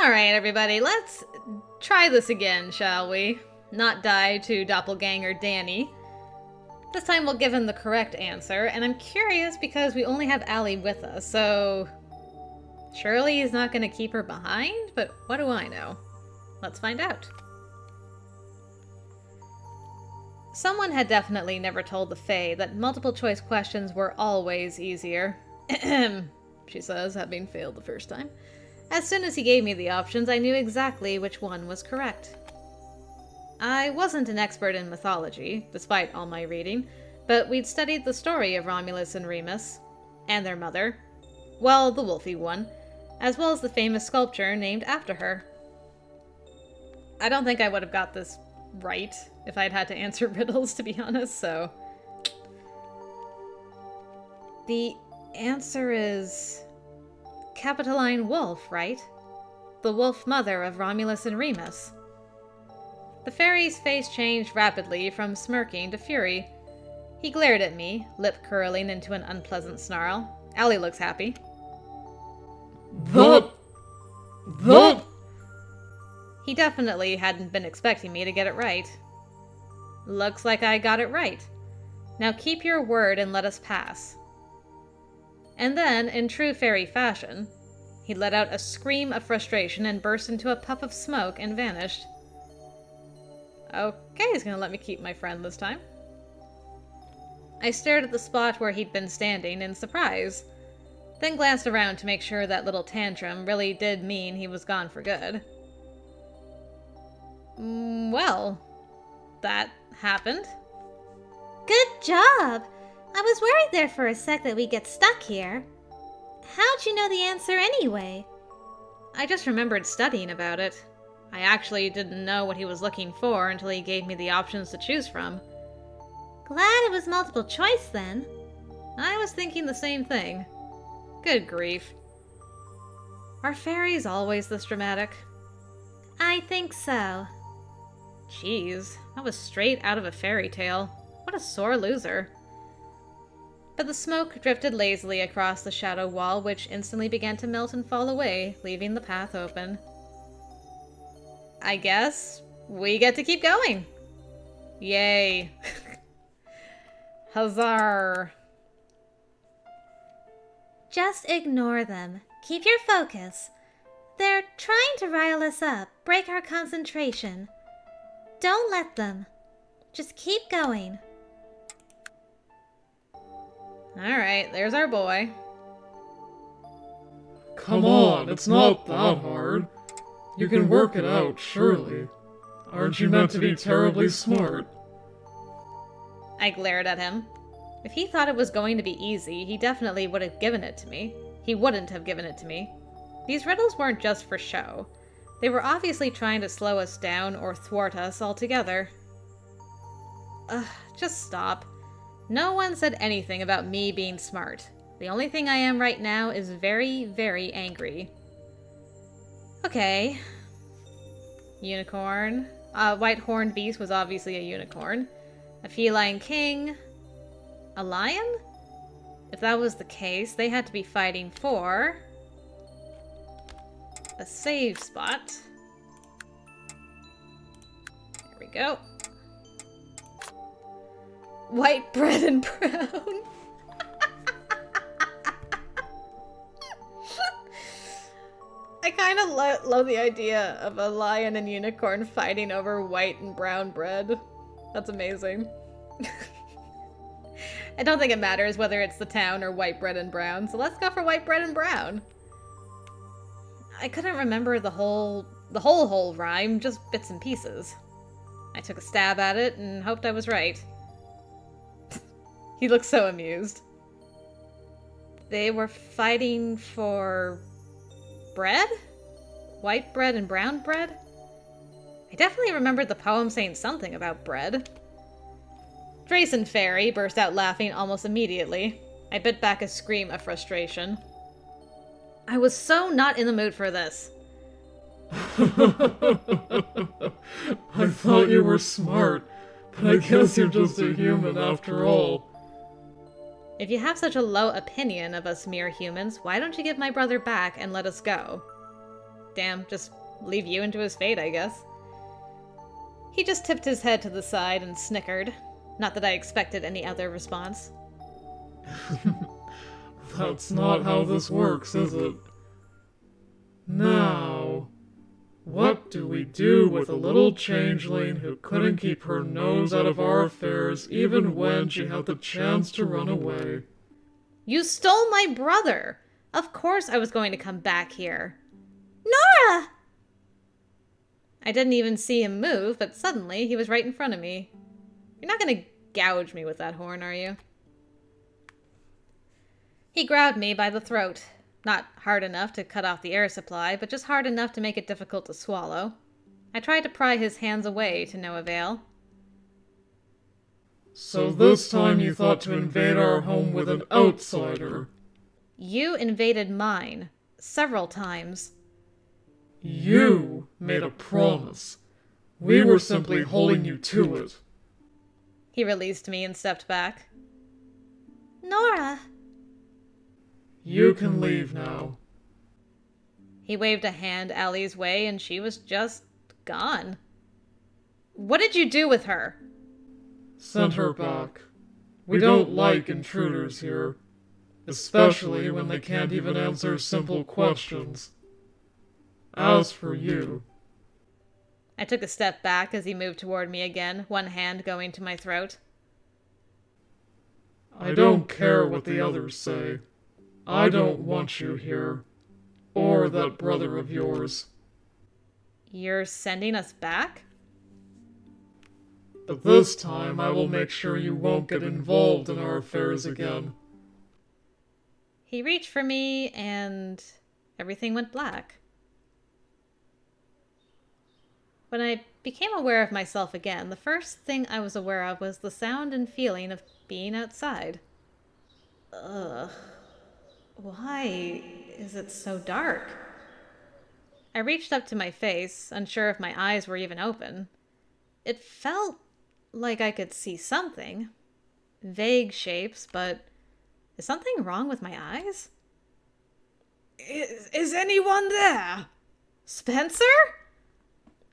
Alright, everybody, let's try this again, shall we? Not die to Doppelganger Danny. This time we'll give him the correct answer, and I'm curious because we only have Allie with us, so... surely he's not going to keep her behind? But what do I know? Let's find out. Someone had definitely never told the Fae that multiple choice questions were always easier. She says, having failed the first time. As soon as he gave me the options, I knew exactly which one was correct. I wasn't an expert in mythology, despite all my reading, but we'd studied the story of Romulus and Remus, and their mother, well, the wolfy one, as well as the famous sculpture named after her. I don't think I would have got this right if I'd had to answer riddles, to be honest, so... The answer is... Capitoline Wolf, right? The wolf mother of Romulus and Remus. The fairy's face changed rapidly from smirking to fury. He glared at me, lip curling into an unpleasant snarl. Allie looks happy. That... He definitely hadn't been expecting me to get it right. Looks like I got it right. Now keep your word and let us pass. And then, in true fairy fashion, he let out a scream of frustration and burst into a puff of smoke and vanished. Okay, he's gonna let me keep my friend this time. I stared at the spot where he'd been standing in surprise, then glanced around to make sure that little tantrum really did mean he was gone for good. Well, that happened. Good job! I was worried there for a sec that we'd get stuck here. How'd you know the answer anyway? I just remembered studying about it. I actually didn't know what he was looking for until he gave me the options to choose from. Glad it was multiple choice then. I was thinking the same thing. Good grief. Are fairies always this dramatic? I think so. Jeez, that was straight out of a fairy tale. What a sore loser. But the smoke drifted lazily across the shadow wall, which instantly began to melt and fall away, leaving the path open. I guess we get to keep going. Yay. Huzzah. Just ignore them. Keep your focus. They're trying to rile us up, break our concentration. Don't let them. Just keep going. Alright, there's our boy. Come on, it's not that hard. You can work it out, surely. Aren't you meant to be terribly smart? I glared at him. If he thought it was going to be easy, he definitely would have given it to me. He wouldn't have given it to me. These riddles weren't just for show. They were obviously trying to slow us down or thwart us altogether. Ugh, just stop. No one said anything about me being smart. The only thing I am right now is very, very angry. Okay. Unicorn. White-horned beast was obviously a unicorn. A feline king. A lion? If that was the case, they had to be fighting for... a save spot. There we go. White bread and brown. I kind of love the idea of a lion and unicorn fighting over white and brown bread. That's amazing. I don't think it matters whether it's the town or white bread and brown, so let's go for white bread and brown. I couldn't remember the whole rhyme, just bits and pieces. I took a stab at it and hoped I was right. He looked so amused. They were fighting for... bread? White bread and brown bread? I definitely remembered the poem saying something about bread. Dracen Fairy burst out laughing almost immediately. I bit back a scream of frustration. I was so not in the mood for this. I thought you were smart, but I guess you're just a human after all. If you have such a low opinion of us mere humans, why don't you give my brother back and let us go? Damn, just leave you into his fate, I guess. He just tipped his head to the side and snickered. Not that I expected any other response. That's not how this works, is it? Now, what do we do with a little changeling who couldn't keep her nose out of our affairs even when she had the chance to run away? You stole my brother! Of course I was going to come back here. Nora! I didn't even see him move, but suddenly he was right in front of me. You're not gonna gouge me with that horn, are you? He grabbed me by the throat. Not hard enough to cut off the air supply, but just hard enough to make it difficult to swallow. I tried to pry his hands away, to no avail. So this time you thought to invade our home with an outsider. You invaded mine. Several times. You made a promise. We were simply holding you to it. He released me and stepped back. Nora! You can leave now. He waved a hand Allie's way and she was just gone. What did you do with her? Send her back. We don't like intruders here, especially when they can't even answer simple questions. As for you... I took a step back as he moved toward me again, one hand going to my throat. I don't care what the others say. I don't want you here. Or that brother of yours. You're sending us back? But this time I will make sure you won't get involved in our affairs again. He reached for me and everything went black. When I became aware of myself again, the first thing I was aware of was the sound and feeling of being outside. Ugh. Why is it so dark? I reached up to my face, unsure if my eyes were even open. It felt like I could see something. Vague shapes, but is something wrong with my eyes? Is anyone there? Spencer?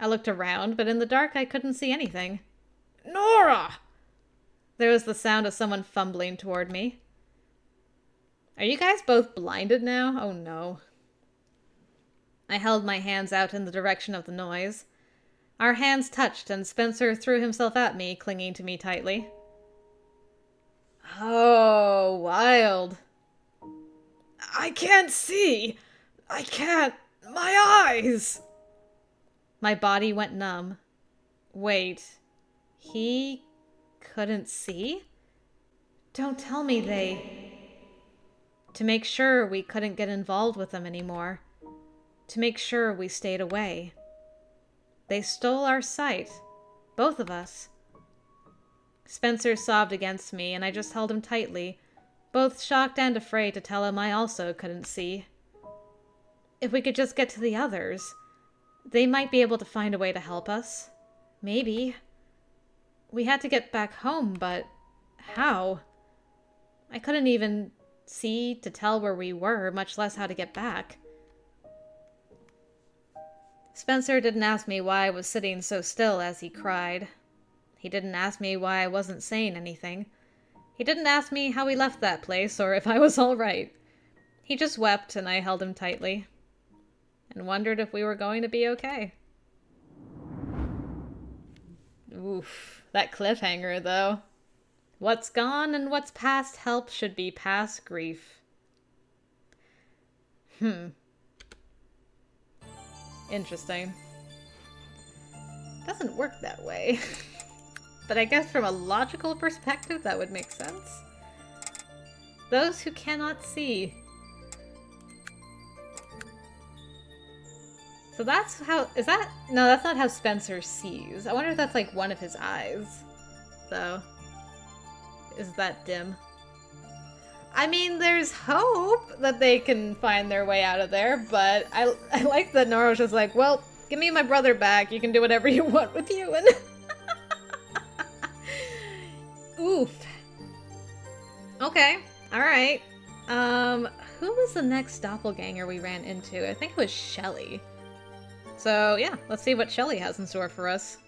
I looked around, but in the dark I couldn't see anything. Nora! There was the sound of someone fumbling toward me. Are you guys both blinded now? Oh no. I held my hands out in the direction of the noise. Our hands touched and Spencer threw himself at me, clinging to me tightly. Oh, wild. I can't see. I can't. My eyes. My body went numb. Wait. He couldn't see? Don't tell me they... To make sure we couldn't get involved with them anymore. To make sure we stayed away. They stole our sight. Both of us. Spencer sobbed against me, and I just held him tightly, both shocked and afraid to tell him I also couldn't see. If we could just get to the others, they might be able to find a way to help us. Maybe. We had to get back home, but how? I couldn't even see to tell where we were, much less how to get back. Spencer didn't ask me why I was sitting so still as he cried. He didn't ask me why I wasn't saying anything. He didn't ask me how we left that place or if I was all right. He just wept and I held him tightly and wondered if we were going to be okay. Oof, that cliffhanger though. What's gone and what's past help should be past grief. Interesting. Doesn't work that way. But I guess from a logical perspective that would make sense. Those who cannot see. So that's how, is that, no, that's not how Spencer sees. I wonder if that's like one of his eyes, though. Is that dim? I mean, there's hope that they can find their way out of there, but I like that Nora was just like, well, give me my brother back. You can do whatever you want with you. And oof. Okay. All right. Who was the next doppelganger we ran into? I think it was Shelly. So yeah, let's see what Shelley has in store for us.